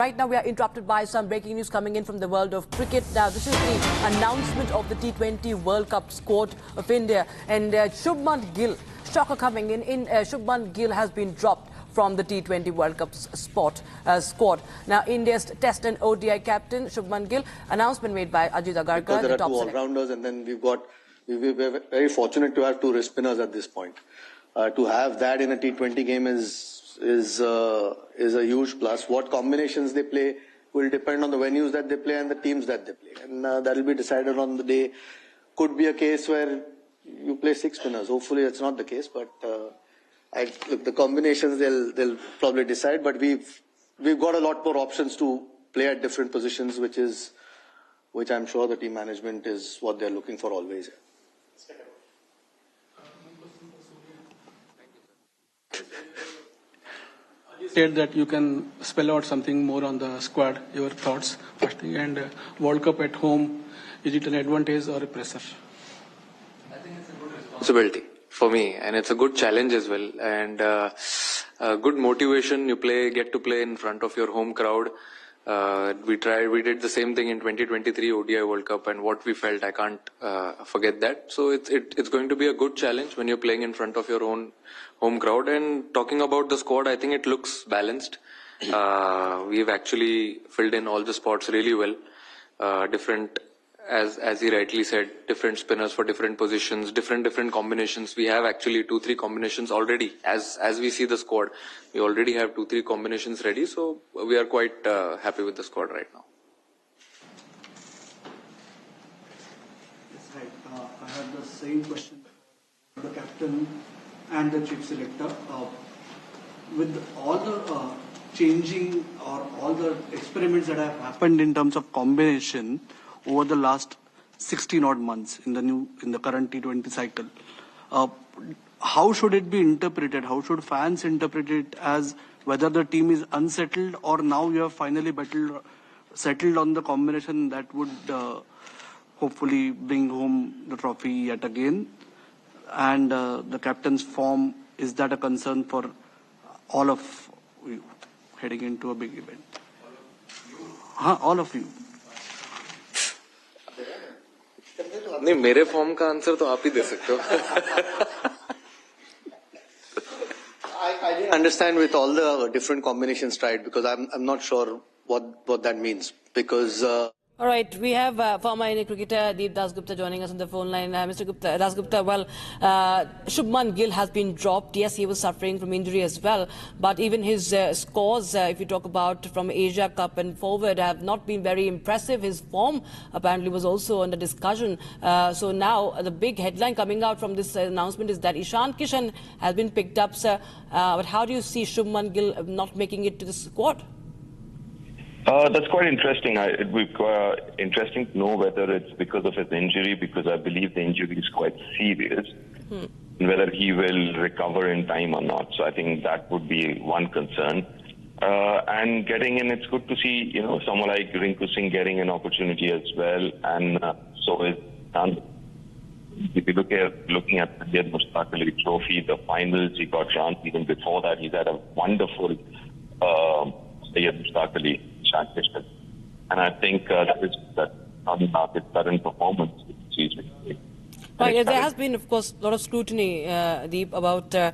Right now, we are interrupted by some breaking news coming in from the world of cricket. Now, this is the announcement of the T20 World Cup squad of India. And Shubman Gill, shocker coming in. Shubman Gill has been dropped from the T20 World Cup squad. Now, India's Test and ODI captain, Shubman Gill, announcement made by Ajit Agarkar. Because there are two all-rounders, and then we're very fortunate to have two wrist spinners at this point. To have that in a T20 game is a huge plus. What combinations they play will depend on the venues that they play and the teams that they play, and that will be decided on the day. Could be a case where you play six spinners. Hopefully, that's not the case, but look, the combinations they'll probably decide. But we've got a lot more options to play at different positions, which I'm sure the team management is what they're looking for always. Said that you can spell out something more on the squad, your thoughts, first thing, and World Cup at home, is it an advantage or a pressure? I think it's a good responsibility for me, and it's a good challenge as well, and a good motivation. You get to play in front of your home crowd. We did the same thing in 2023 ODI World Cup, and what we felt, I can't forget that. So it's going to be a good challenge when you're playing in front of your own home crowd. And talking about the squad, I think it looks balanced. We've actually filled in all the spots really well. Different, as he rightly said, different spinners for different positions, different combinations. We have actually 2-3 combinations already. As we see the squad, we already have 2-3 combinations ready. So we are quite happy with the squad right now. Yes, right. I have the same question for the captain and the chief selector. With all the changing or all the experiments that have happened in terms of combination over the last 16 odd months in the current T20 cycle, how should it be interpreted? How should fans interpret it, as whether the team is unsettled or now you have finally settled on the combination that would hopefully bring home the trophy yet again? And the captain's form, is that a concern for all of you heading into a big event? All of you. नहीं, मेरे form का answer तो आप ही दे सकते हो. I didn't understand with all the different combinations tried, because I'm not sure what that means, because. All right, we have former Indian cricketer Deep Dasgupta joining us on the phone line. Mr. Dasgupta, well, Shubman Gill has been dropped. Yes, he was suffering from injury as well, but even his scores, if you talk about from Asia Cup and forward, have not been very impressive. His form apparently was also under discussion. So now the big headline coming out from this announcement is that Ishan Kishan has been picked up, sir. But how do you see Shubman Gill not making it to the squad? That's quite interesting. It would be interesting to know whether it's because of his injury, because I believe the injury is quite serious, and whether he will recover in time or not. So I think that would be one concern. And getting in, it's good to see, someone like Rinku Singh getting an opportunity as well, and so is Sanju. If you looking at the Mustaq Ali Trophy, the finals, he got runs. Even before that, he's had a wonderful Mustaq Ali. And I think that on his current performance, right, there has been, of course, a lot of scrutiny, Deep, about the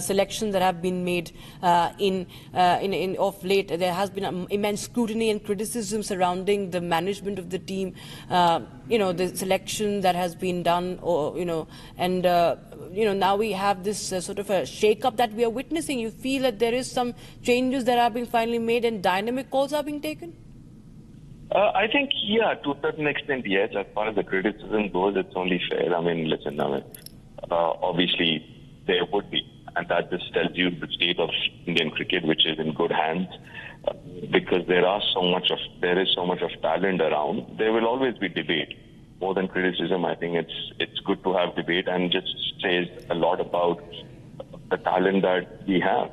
selections that have been made in of late. There has been immense scrutiny and criticism surrounding the management of the team. The selection that has been done, and now we have this sort of a shake-up that we are witnessing. You feel that there is some changes that are being finally made and dynamic calls are being taken? I think, yeah, to a certain extent, yes. As far as the criticism goes, it's only fair. Obviously, there would be. And that just tells you the state of Indian cricket, which is in good hands. Because there is so much of talent around. There will always be debate. More than criticism, I think it's good to have debate, and just says a lot about the talent that we have.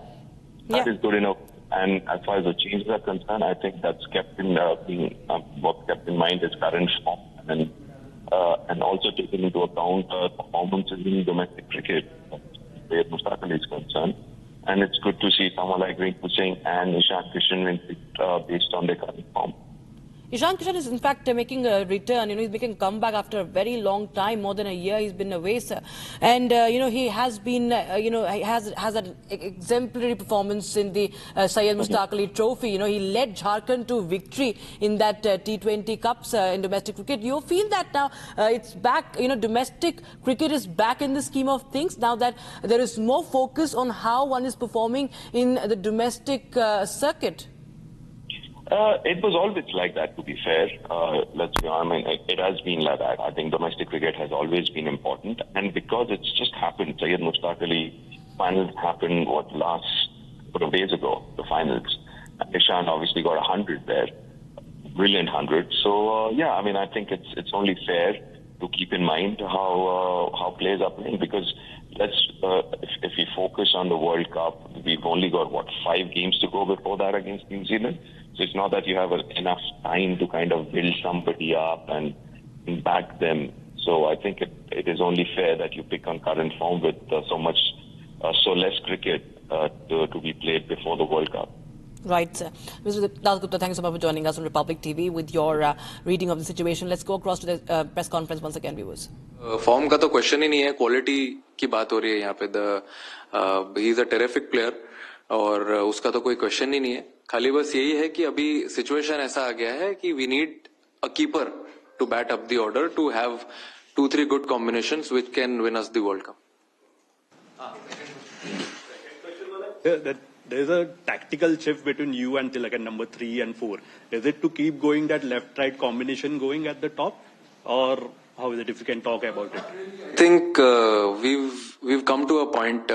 That is good enough. And as far as the changes are concerned, I think that's kept in mind is current form, and also taking into account performances in domestic cricket, where Mustaq Ali is concerned. and it's good to see someone like Rinku Singh and Ishan Kishan win based on their current form. Ishan Kishan is in fact making a return. He's making a comeback after a very long time, more than a year. He's been away, sir. And he has been, he has an exemplary performance in the Syed Mushtaq Ali Trophy. He led Jharkhand to victory in that T20 Cups in domestic cricket. You feel that now it's back. Domestic cricket is back in the scheme of things now that there is more focus on how one is performing in the domestic circuit. It was always like that, to be fair. It has been like that. I think domestic cricket has always been important. And because it's just happened, Syed Mushtaq Ali finals happened, last couple of days ago, the finals. Ishan obviously got 100 there. Brilliant 100. So, I think it's only fair to keep in mind how players are playing, because if we focus on the World Cup, we've only got 5 games to go before that against New Zealand. So it's not that you have enough time to kind of build somebody up and back them. So I think it is only fair that you pick on current form with so less cricket to be played before the World Cup. Right, sir. Mr. Dasgupta, thank you so much for joining us on Republic TV with your reading of the situation. Let's go across to the press conference once again, viewers. Form का तो question ही नहीं है, quality की बात हो रही है यहाँ पे. He is a terrific player और उसका तो कोई question ही नहीं है. खाली बस यही है कि अभी situation ऐसा आ गया है कि we need a keeper to bat up the order to have 2-3 good combinations which can win us the World Cup. There is a tactical shift between you and Tilak at number 3 and 4. Is it to keep going that left-right combination going at the top, or how is it, if you can talk about it? I think we've come to a point,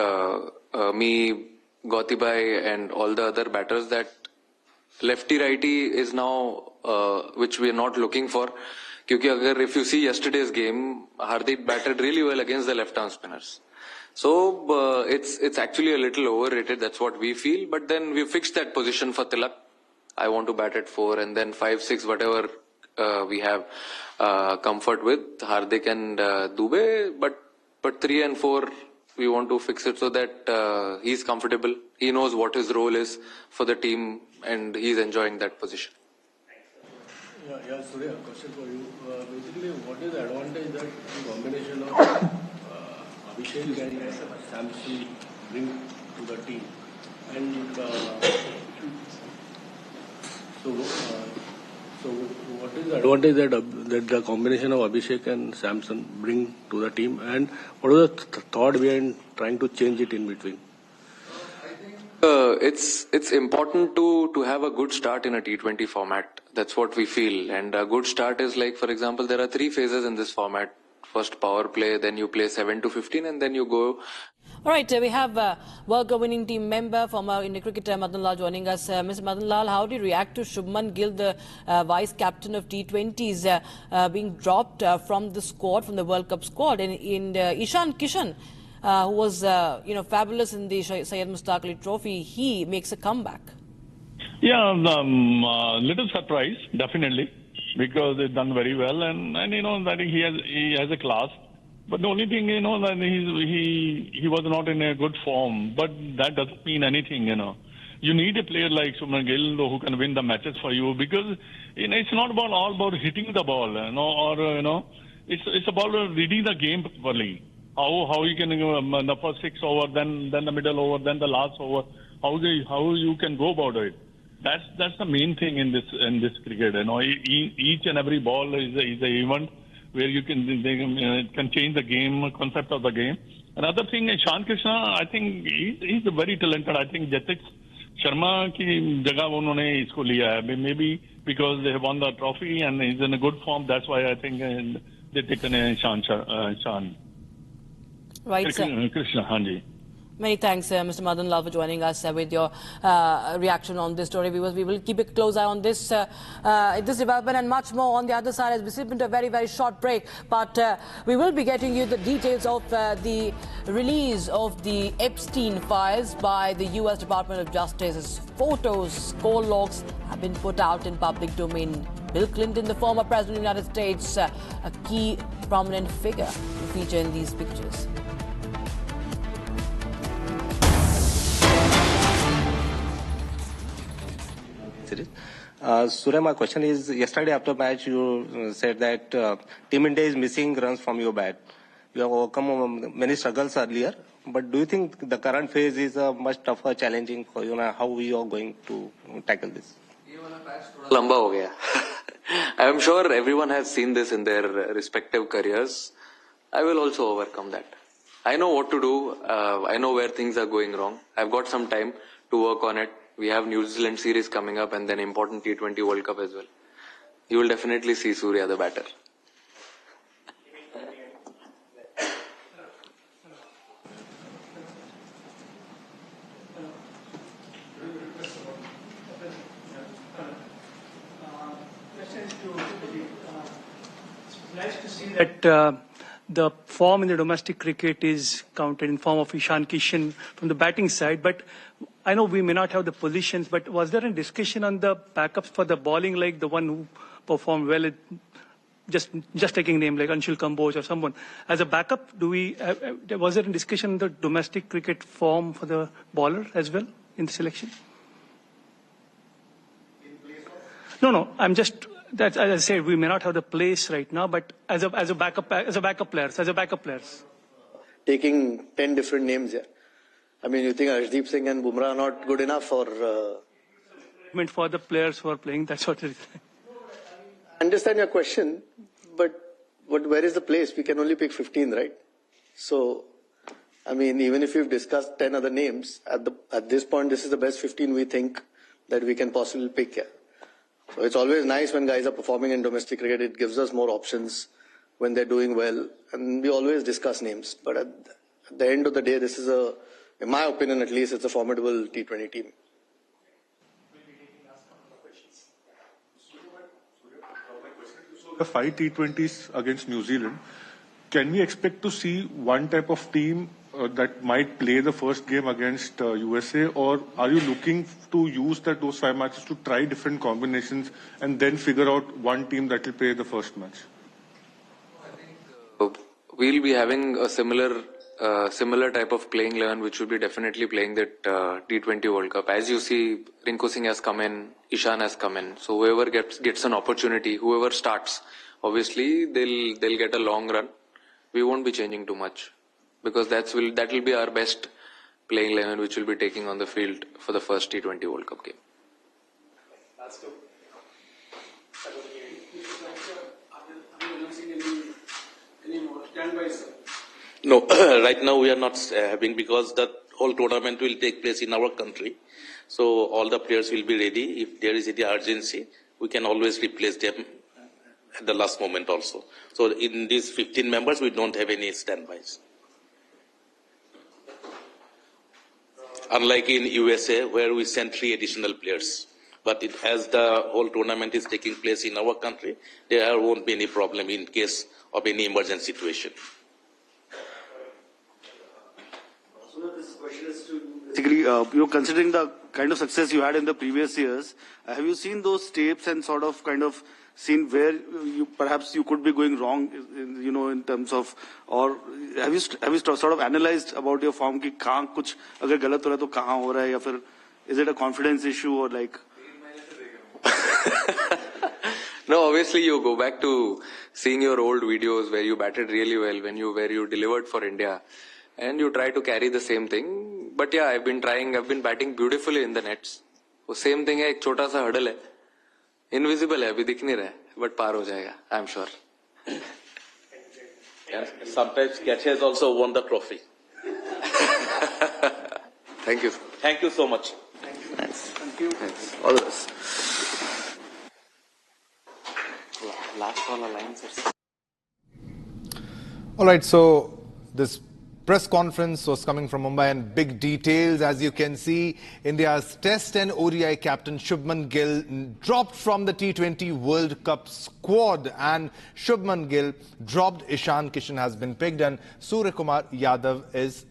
me, Gauti bhai and all the other batters, that lefty-righty is now which we are not looking for. Because if you see yesterday's game, Hardik batted really well against the left-arm spinners. So it's actually a little overrated. That's what we feel. But then we fixed that position for Tilak. I want to bat at 4, and then 5, 6, whatever we have comfort with Hardik and Dubey. But 3 and 4, we want to fix it so that he's comfortable. He knows what his role is for the team, and he's enjoying that position. Yeah, Surya, question for you. Basically, what is the advantage that the combination of Abhishek and Samson bring to the team? And so what is the advantage that the combination of Abhishek and Samson bring to the team? And what is the thought behind trying to change it in between? It's important to have a good start in a T20 format. That's what we feel. And a good start is like, for example, there are 3 phases in this format. First power play, then you play 7 to 15, and then you go. All right, we have World Cup winning team member, former Indian cricketer Madan Lal joining us. Mr. Madan Lal, how do you react to Shubman Gill, the vice captain of T20s, being dropped from the squad, from the World Cup squad? In Ishan Kishan, who was fabulous in the Syed Mushtaq Ali Trophy, he makes a comeback. Yeah, little surprise, definitely, because they've done very well, and I think he has a class. But the only thing, that he was not in a good form. But that doesn't mean anything, You need a player like Shubman Gill who can win the matches for you, because it's not all about hitting the ball, it's about reading the game properly. How you can the first 6 over, then the middle over, then the last over. How you can go about it. That's the main thing in this cricket. Each and every ball is an event where you can change the game, concept of the game. Another thing, Ishan Kishan, I think he's very talented. I think Jitesh Sharma ki jagah unhone isko liya hai. Maybe because they have won the trophy and he's in a good form. That's why I think they taken Ishan. Right, sir. Krishna, Hanji. Many thanks, Mr. Madan Lal, for joining us with your reaction on this story. We will keep a close eye on this development and much more on the other side as we slip into a very, very short break. But we will be getting you the details of the release of the Epstein files by the U.S. Department of Justice. Photos, score logs have been put out in public domain. Bill Clinton, the former president of the United States, a key prominent figure to feature in these pictures. Surya, my question is, yesterday after match you said that Team India is missing runs from your bat. You have overcome many struggles earlier, but do you think the current phase is much tougher, challenging for you? How we are going to tackle this? Lamba ho gaya. I am sure everyone has seen this in their respective careers. I will also overcome that. I know what to do. I know where things are going wrong. I've got some time to work on it. We have New Zealand series coming up and then important T20 World Cup as well. You will definitely see Surya the batter. Nice to see that the form in the domestic cricket is counted in form of Ishan Kishan from the batting side. But I know we may not have the positions, but was there a discussion on the backups for the bowling, like the one who performed well, just taking name like Anshul Kamboj or someone as a backup? Was there a discussion on the domestic cricket form for the bowler as well in the selection? No. I'm just. That's, as I said, we may not have the place right now, but as a backup players. Taking 10 different names here. I mean, you think Arshdeep Singh and Bumrah are not good enough for... For the players who are playing, that's what it is. I understand your question, but where is the place? We can only pick 15, right? So, I mean, even if we've discussed 10 other names, at this point, this is the best 15 we think that we can possibly pick here. So it's always nice when guys are performing in domestic cricket. It gives us more options when they're doing well. And we always discuss names. But at the end of the day, this is in my opinion at least, it's a formidable T20 team. The 5 T20s against New Zealand, can we expect to see one type of team that might play the first game against USA, or are you looking to use those 5 matches to try different combinations and then figure out one team that will play the first match? I think we'll be having a similar type of playing 11, which will be definitely playing that T20 World Cup. As you see, Rinku Singh has come in, Ishan has come in. So whoever gets an opportunity, whoever starts, obviously they'll get a long run. We won't be changing too much, because that will be our best playing 11, which will be taking on the field for the first T20 World Cup game. That's good. Any more standbys? No, right now we are not having, because the whole tournament will take place in our country. So all the players will be ready. If there is any urgency, we can always replace them at the last moment also. So in these 15 members, we don't have any standbys. Unlike in USA, where we send 3 additional players. But as the whole tournament is taking place in our country, there won't be any problem in case of any emergency situation. So this question is to basically, you're considering the kind of success you had in the previous years. Have you seen those tapes and sort of seen where perhaps you could be going wrong, in terms of, or have you sort of analyzed about your form ki kahan kuch agar galat ho raha hai to kahan ho raha hai, ya fir is it a confidence issue or like? No, obviously you go back to seeing your old videos where you batted really well, where you delivered for India, and you try to carry the same thing. But yeah, I've been batting beautifully in the nets. वो same thing है, एक छोटा सा hurdle है, invisible है, अभी दिख नहीं रहा है, but पार हो जाएगा, I'm sure. And sometimes Catch has also won the trophy. Thank you. Thank you so much. Thank you. Thanks. All the best. Last all lines. All right, so this press conference was coming from Mumbai, and big details. As you can see, India's Test and ODI captain Shubman Gill dropped from the T20 World Cup squad, and Shubman Gill dropped. Ishan Kishan has been picked, and Suryakumar Yadav is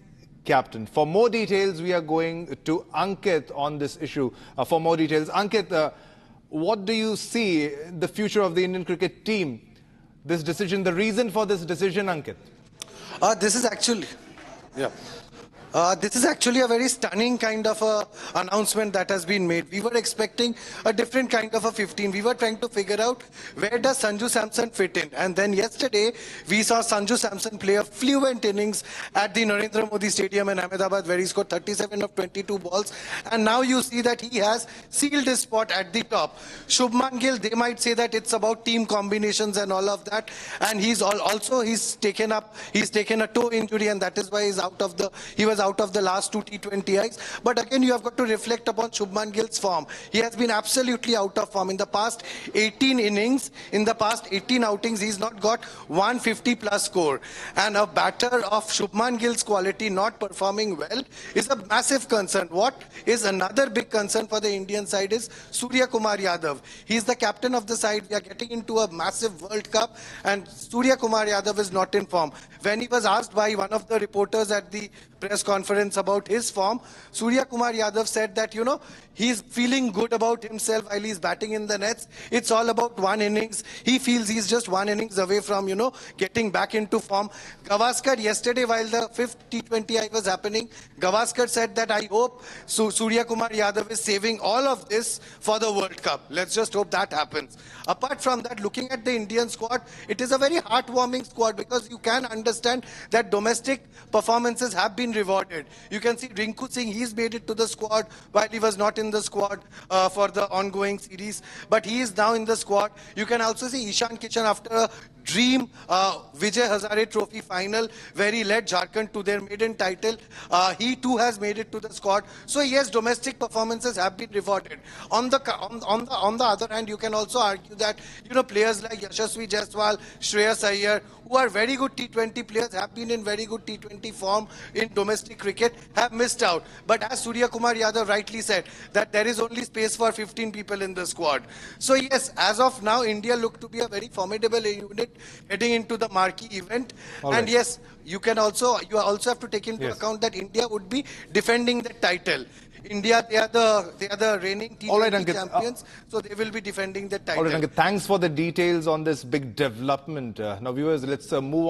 captain. For more details, we are going to Ankit on this issue. For more details, Ankit, what do you see the future of the Indian cricket team? This decision, the reason for this decision, Ankit? This is actually, This is actually a very stunning kind of a announcement that has been made. We were expecting a different kind of a 15. We were trying to figure out where does Sanju Samson fit in. And then yesterday, we saw Sanju Samson play a fluent innings at the Narendra Modi Stadium in Ahmedabad, where he scored 37 of 22 balls. And now you see that he has sealed his spot at the top. Shubman Gill, they might say that it's about team combinations and all of that. And he's taken a toe injury, and that is why he was out of the last 2 T20Is. But again, you have got to reflect upon Shubman Gill's form. He has been absolutely out of form. In the past 18 innings, in the past 18 outings, he's not got 150 plus score. And a batter of Shubman Gill's quality not performing well is a massive concern. What is another big concern for the Indian side is Suryakumar Yadav. He's the captain of the side. We are getting into a massive World Cup, and Suryakumar Yadav is not in form. When he was asked by one of the reporters at the press conference about his form, Suryakumar Yadav said that, he's feeling good about himself while he's batting in the nets. It's all about one innings. He feels he's just one innings away from, getting back into form. Gavaskar, yesterday, while the 5th T20I was happening, Gavaskar said that I hope Suryakumar Yadav is saving all of this for the World Cup. Let's just hope that happens. Apart from that, looking at the Indian squad, it is a very heartwarming squad, because you can understand that domestic performances have been rewarded. You can see Rinku Singh, he's made it to the squad while he was not in the squad for the ongoing series, but he is now in the squad. You can also see Ishan Kishan after a dream Vijay Hazare Trophy final where he led Jharkhand to their maiden title. He too has made it to the squad. So yes, domestic performances have been rewarded. On the other hand, you can also argue that players like Yashasvi Jaiswal, Shreyas Iyer, who are very good T20 players, have been in very good T20 form in domestic cricket, have missed out. But as Suryakumar Yadav rightly said, that there is only space for 15 people in the squad. So yes, as of now, India look to be a very formidable unit heading into the marquee event. And yes, you also have to take into account that India would be defending the title. India, they are the reigning T20 champions, so they will be defending the title. All right, Ankit, thanks for the details on this big development. Now, viewers, let's move on.